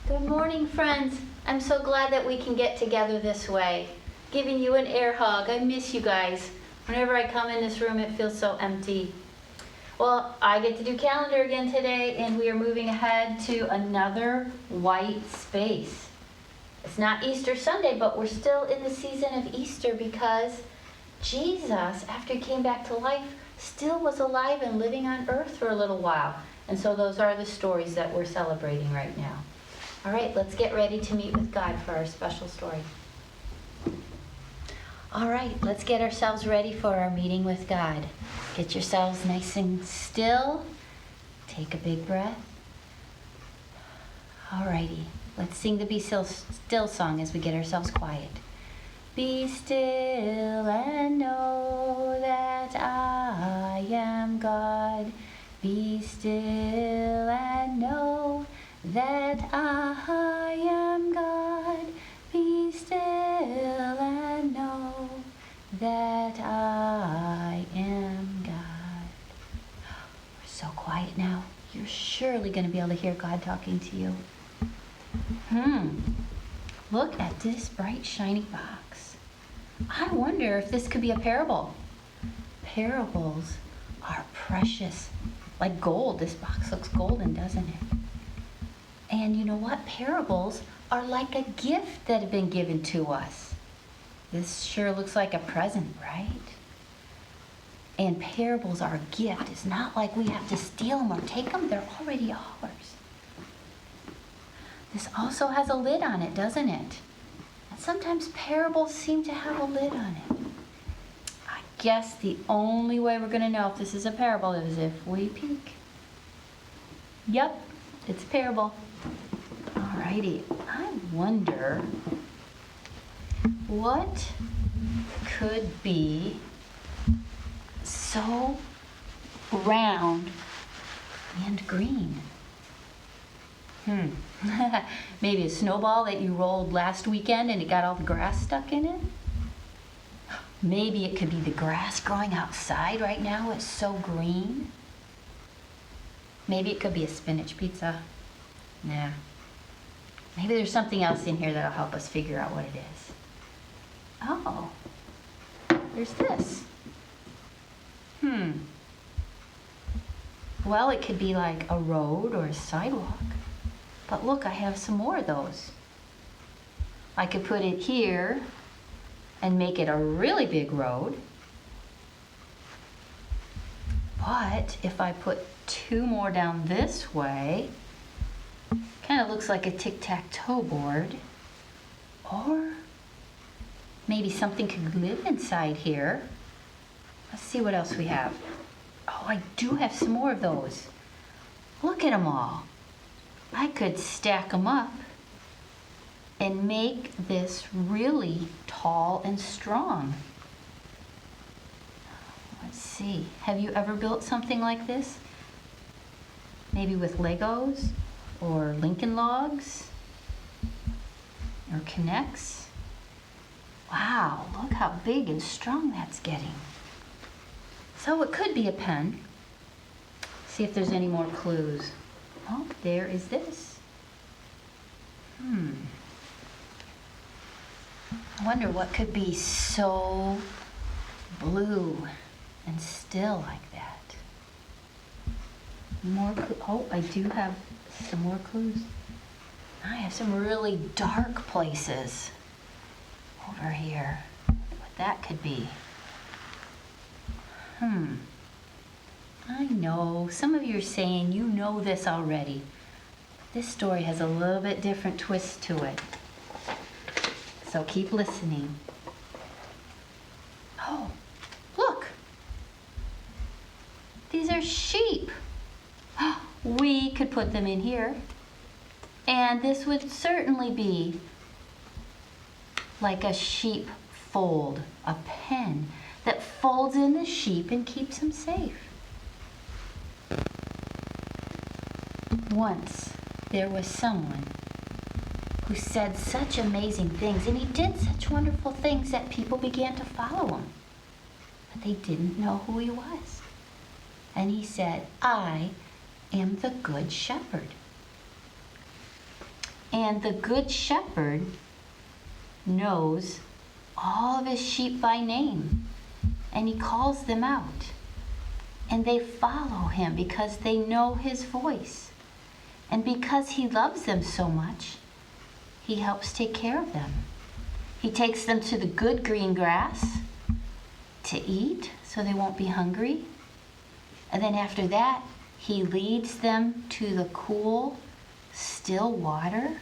Good morning, friends. I'm so glad that we can get together this way. Giving you an air hug. I miss you guys. Whenever I come in this room, it feels so empty. Well, I get to do calendar again today, and we are moving ahead to another white space. It's not Easter Sunday, but we're still in the season of Easter because Jesus, after he came back to life, still was alive and living on earth for a little while. And so those are the stories that we're celebrating right now. All right, let's get ready to meet with God for our special story. All right, let's get ourselves ready for our meeting with God. Get yourselves nice and still. Take a big breath. All righty, let's sing the Be Still song as we get ourselves quiet. Be still and know that I am God. Be still and know that I am God. Be still and know that I am God. We're so quiet now. You're surely going to be able to hear God talking to you. Look at this bright, shiny box. I wonder if this could be a parable. Parables are precious, like gold. This box looks golden, doesn't it? And you know what? Parables are like a gift that have been given to us. This sure looks like a present, right? And parables are a gift. It's not like we have to steal them or take them. They're already ours. This also has a lid on it, doesn't it? And sometimes parables seem to have a lid on it. I guess the only way we're going to know if this is a parable is if we peek. Yep, it's a parable. Alrighty, I wonder what could be so round and green. Maybe a snowball that you rolled last weekend and it got all the grass stuck in it? Maybe it could be the grass growing outside right now. It's so green. Maybe it could be a spinach pizza. Nah. Maybe there's something else in here that'll help us figure out what it is. Oh, there's this. Well, it could be like a road or a sidewalk. But look, I have some more of those. I could put it here and make it a really big road. But if I put two more down this way, kind of looks like a tic-tac-toe board. Or maybe something could live inside here. Let's see what else we have. Oh, I do have some more of those. Look at them all. I could stack them up and make this really tall and strong. Let's see. Have you ever built something like this? Maybe with Legos or Lincoln Logs or Connects? Wow, look how big and strong that's getting. So it could be a pen. See if there's any more clues. Oh, there is this. I wonder what could be so blue and still like that. More oh, I do have some more clues. I have some really dark places over here. What that could be. I know some of you are saying you know this already. This story has a little bit different twist to it. So keep listening. Oh, look. These are sheep. We could put them in here. And this would certainly be like a sheep fold, a pen that folds in the sheep and keeps them safe. Once there was someone who said such amazing things, and he did such wonderful things that people began to follow him. But they didn't know who he was. And he said, I am the Good Shepherd. And the good shepherd knows all of his sheep by name, and he calls them out. And they follow him because they know his voice. And because he loves them so much, he helps take care of them. He takes them to the good green grass to eat so they won't be hungry. And then after that, he leads them to the cool, still water.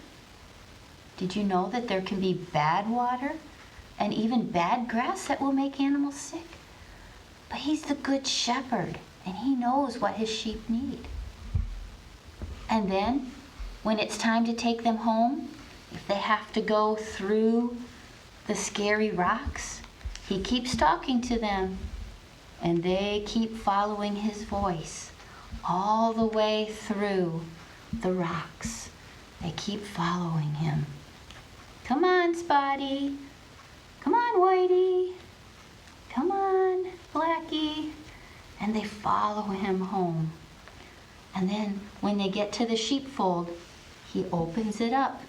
Did you know that there can be bad water and even bad grass that will make animals sick? But he's the good shepherd, and he knows what his sheep need. And then, when it's time to take them home, if they have to go through the scary rocks, he keeps talking to them, and they keep following his voice all the way through the rocks. They keep following him. Come on, Spotty. Come on, Whitey. Come on, Blackie. And they follow him home. And then when they get to the sheepfold, he opens it up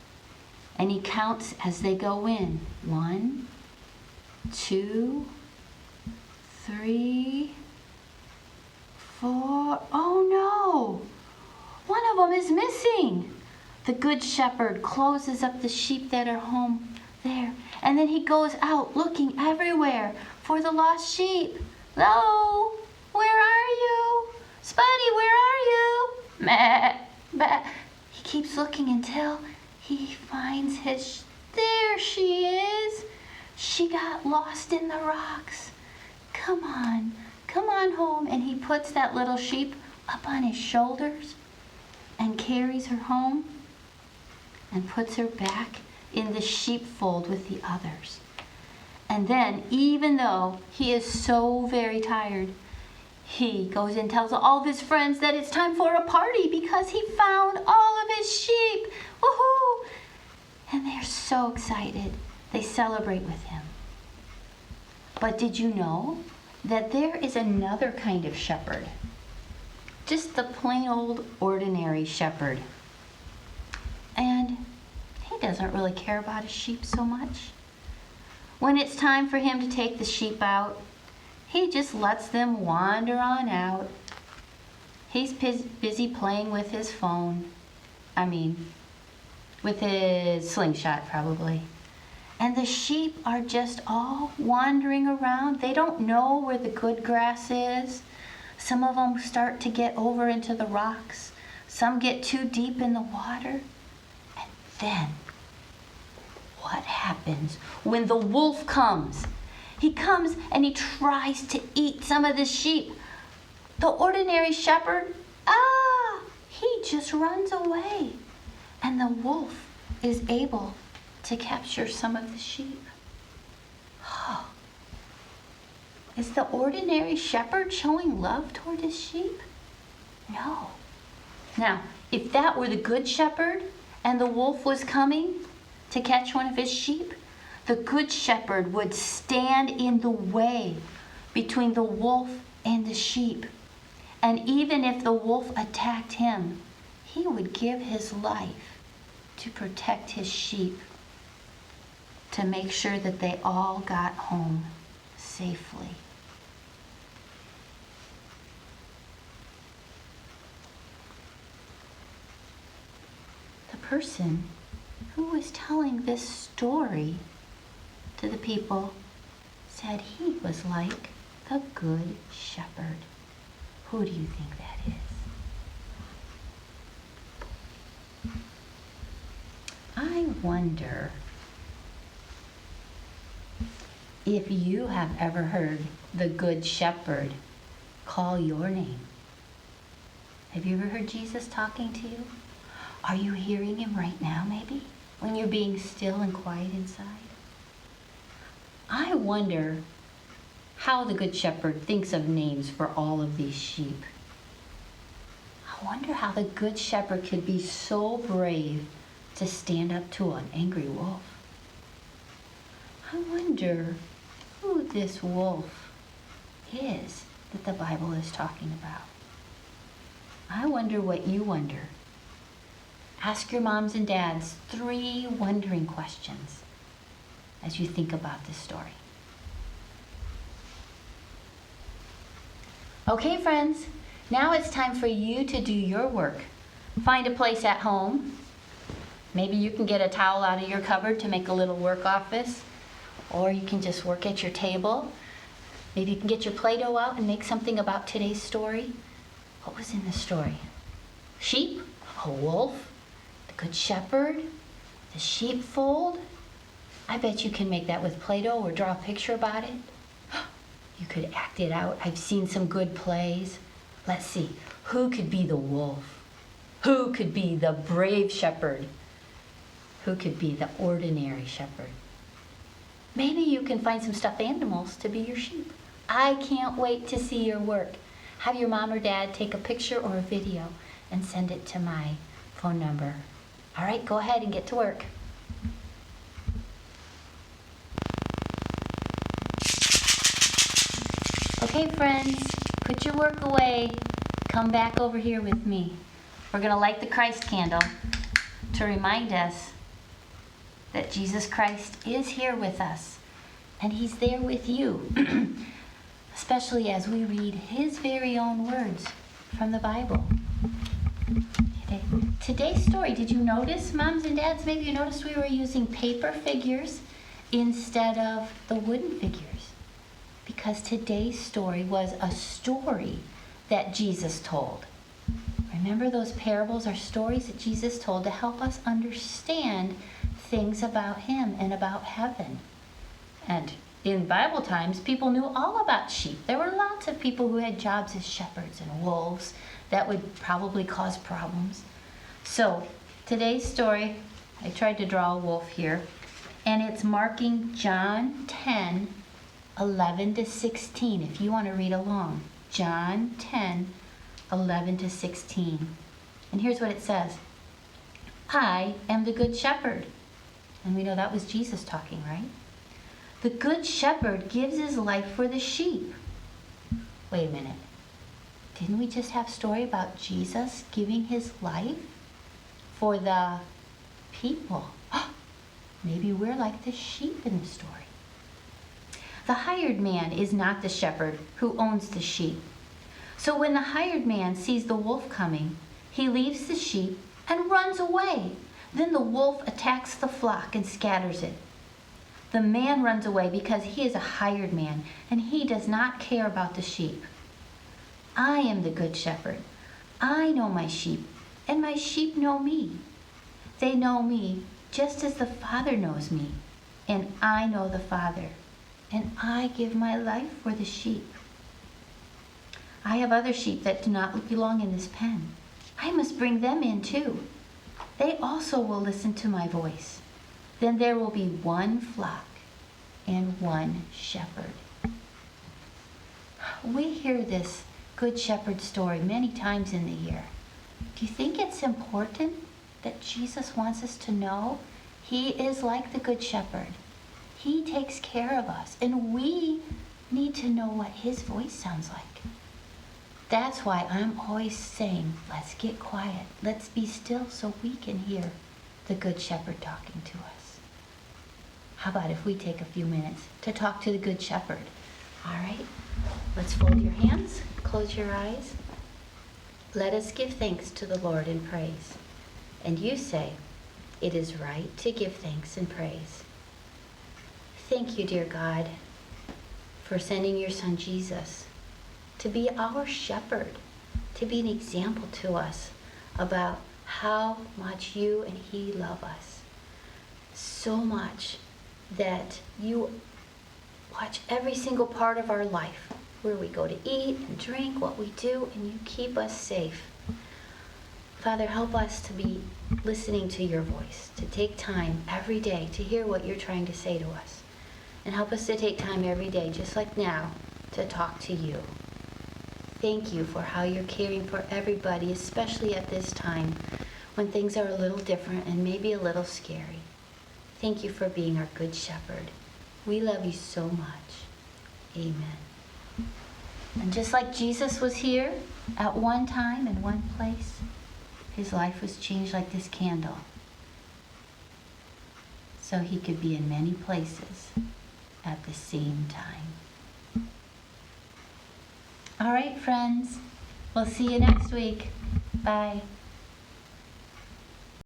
and he counts as they go in. 1, 2, 3, 4. Oh no! One of them is missing. The good shepherd closes up the sheep that are home there, and then he goes out looking everywhere for the lost sheep. Hello? Where are you? Spotty, where are you? Meh, meh. He keeps looking until he finds there she is. She got lost in the rocks. Come on home. And he puts that little sheep up on his shoulders and carries her home and puts her back in the sheepfold with the others. And then, even though he is so very tired, he goes and tells all of his friends that it's time for a party because he found all of his sheep. Woohoo! And they're so excited. They celebrate with him. But did you know that there is another kind of shepherd? Just the plain old ordinary shepherd. And he doesn't really care about his sheep so much. When it's time for him to take the sheep out, he just lets them wander on out. He's busy playing with his phone. With his slingshot probably. And the sheep are just all wandering around. They don't know where the good grass is. Some of them start to get over into the rocks. Some get too deep in the water. And then, what happens when the wolf comes? He comes and he tries to eat some of the sheep. The ordinary shepherd, he just runs away. And the wolf is able to capture some of the sheep. Is the ordinary shepherd showing love toward his sheep? No. Now, if that were the good shepherd and the wolf was coming to catch one of his sheep, the good shepherd would stand in the way between the wolf and the sheep. And even if the wolf attacked him, he would give his life to protect his sheep, to make sure that they all got home safely. The person who was telling this story to the people said he was like the good shepherd. Who do you think that is? I wonder if you have ever heard the good shepherd call your name. Have you ever heard Jesus talking to you? Are you hearing him right now, maybe, when you're being still and quiet inside? I wonder how the good shepherd thinks of names for all of these sheep. I wonder how the good shepherd could be so brave to stand up to an angry wolf. I wonder who this wolf is that the Bible is talking about. I wonder what you wonder Ask your moms and dads 3 wondering questions as you think about this story. Okay, friends, now it's time for you to do your work. Find a place at home. Maybe you can get a towel out of your cupboard to make a little work office, or you can just work at your table. Maybe you can get your Play-Doh out and make something about today's story. What was in the story? Sheep, a wolf, the Good Shepherd, the sheepfold. I bet you can make that with Play-Doh or draw a picture about it. You could act it out. I've seen some good plays. Let's see, who could be the wolf? Who could be the brave shepherd? Who could be the ordinary shepherd? Maybe you can find some stuffed animals to be your sheep. I can't wait to see your work. Have your mom or dad take a picture or a video and send it to my phone number. All right, go ahead and get to work. Okay, friends, put your work away. Come back over here with me. We're going to light the Christ candle to remind us that Jesus Christ is here with us, and he's there with you, especially as we read his very own words from the Bible. Today's story, did you notice, moms and dads, maybe you noticed we were using paper figures instead of the wooden figures, because today's story was a story that Jesus told. Remember, those parables are stories that Jesus told to help us understand things about him and about heaven. And in Bible times, people knew all about sheep. There were lots of people who had jobs as shepherds and wolves. That would probably cause problems. So today's story, I tried to draw a wolf here, and it's marking John 10, 11 to 16, if you want to read along. John 10, 11 to 16. And here's what it says. I am the good shepherd. And we know that was Jesus talking, right? The good shepherd gives his life for the sheep. Wait a minute. Didn't we just have a story about Jesus giving his life for the people? Maybe we're like the sheep in the story. The hired man is not the shepherd who owns the sheep. So when the hired man sees the wolf coming, he leaves the sheep and runs away. Then the wolf attacks the flock and scatters it. The man runs away because he is a hired man and he does not care about the sheep. I am the good shepherd. I know my sheep, and my sheep know me. They know me just as the Father knows me, and I know the Father, and I give my life for the sheep. I have other sheep that do not belong in this pen. I must bring them in too. They also will listen to my voice. Then there will be one flock and one shepherd. We hear this Good Shepherd story many times in the year. Do you think it's important that Jesus wants us to know he is like the Good Shepherd? He takes care of us, and we need to know what his voice sounds like. That's why I'm always saying, let's get quiet. Let's be still so we can hear the Good Shepherd talking to us. How about if we take a few minutes to talk to the Good Shepherd? All right, let's fold your hands, close your eyes. Let us give thanks to the Lord in praise. And you say, it is right to give thanks and praise. Thank you, dear God, for sending your son Jesus to be our shepherd, to be an example to us about how much you and he love us. So much that you watch every single part of our life, where we go to eat and drink, what we do, and you keep us safe. Father, help us to be listening to your voice, to take time every day to hear what you're trying to say to us. And help us to take time every day, just like now, to talk to you. Thank you for how you're caring for everybody, especially at this time when things are a little different and maybe a little scary. Thank you for being our good shepherd. We love you so much. Amen. And just like Jesus was here at one time in one place, his life was changed like this candle, so he could be in many places at the same time. All right, friends, we'll see you next week. Bye.